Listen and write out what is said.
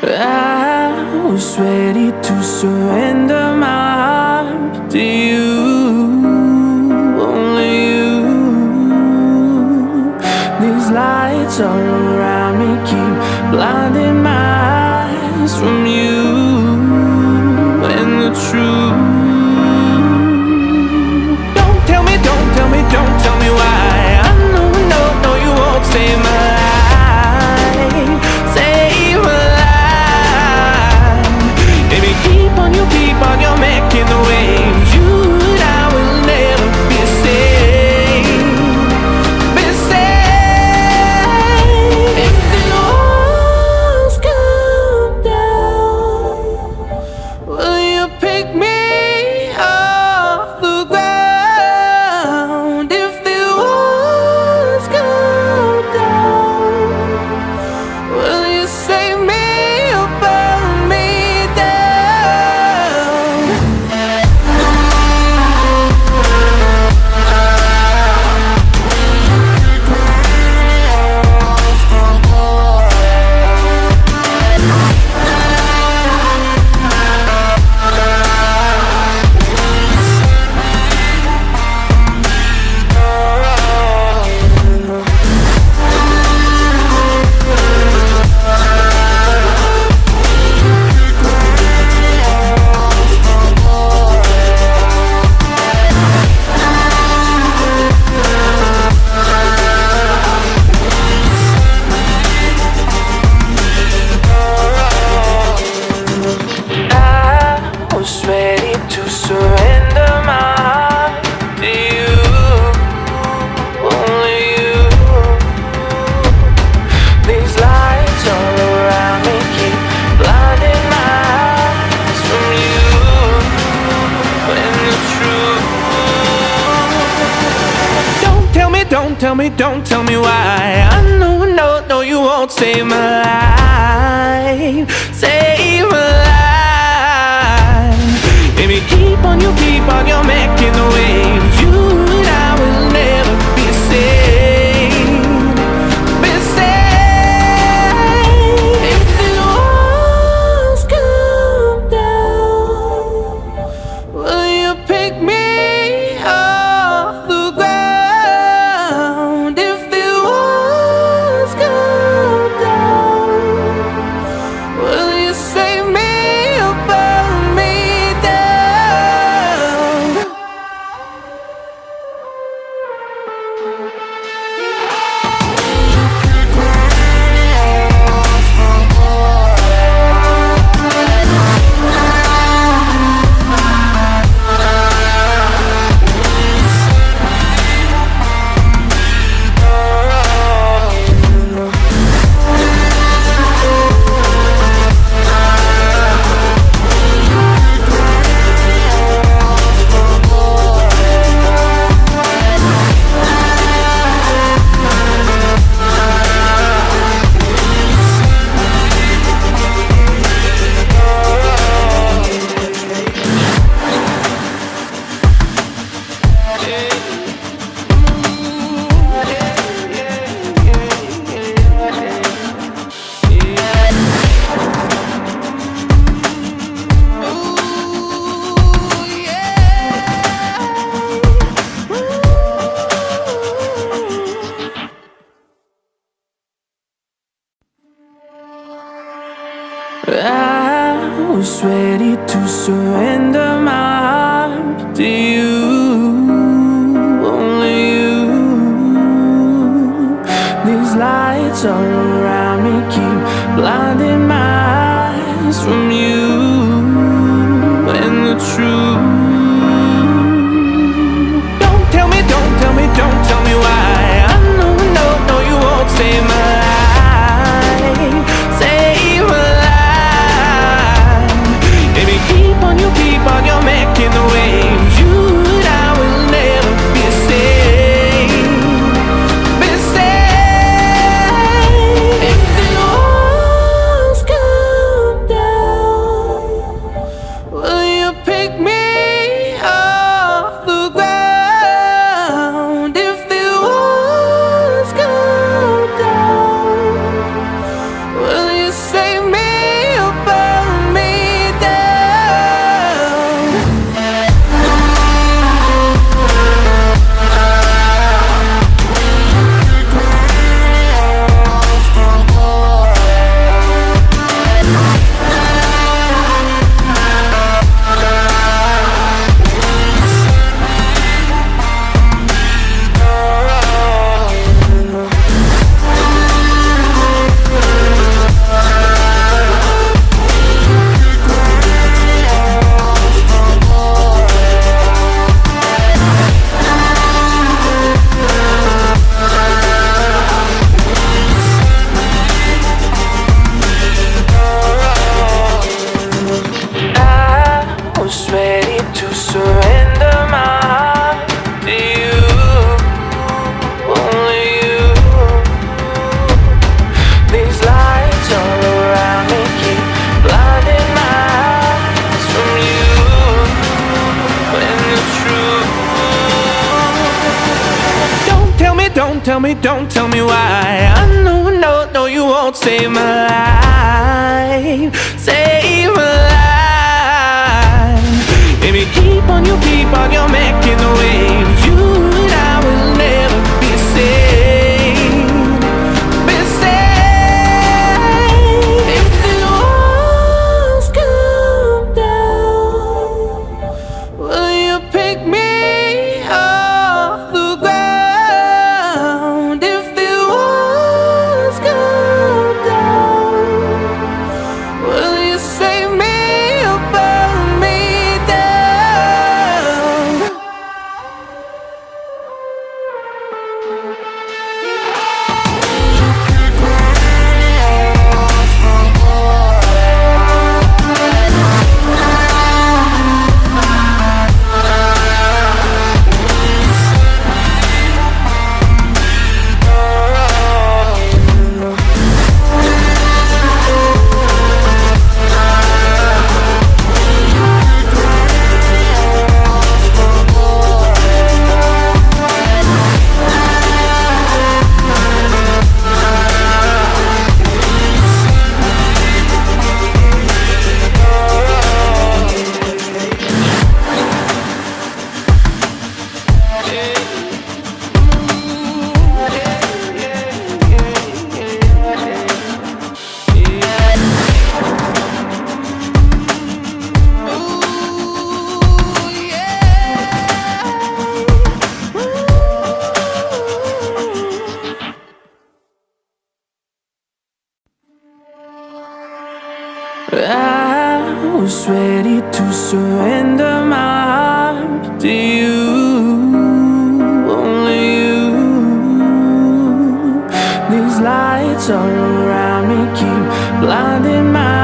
I was ready to surrender my heart to you, only you. These lights all around me keep blinding my eyes from you and the truth. Don't tell me, don't tell me, don't tell me why. I know, no, you won't save my life, save my life. Baby, keep on, you're making the waves. You and I will never be safe, be safe. If the walls come down, will you pick me off the ground? If the walls come down, will you save me or burn me down? I was ready to surrender my heart to you, only you. These lights all around me keep blinding my eyes from you and the truth. Don't tell me why. I know, no, you won't save my life, save my life. Baby, keep on, you're making the waves. You and I will never be safe, be safe. If the walls come down, will you pick me off the ground? If the walls come down, will you save me or burn me down? I was ready to surrender my heart to you, only you. These lights all around me keep blinding my eyes from you and the truth. Don't tell me, don't tell me why. I know, no, you won't save my life, save my life. Baby, keep on, you're making the waves. You and I will never be safe, be safe. If the walls come down, will you pick me don't tell me why. I know, no, no, you won't save my life, save my life. If you keep on you're making the waves. You and I will never be saved, be saved. If the walls come down, will you pick me off the ground? If the walls come down, will you save me or burn me down? I was ready to surrender my heart to you, only you. These lights all around me keep blinding my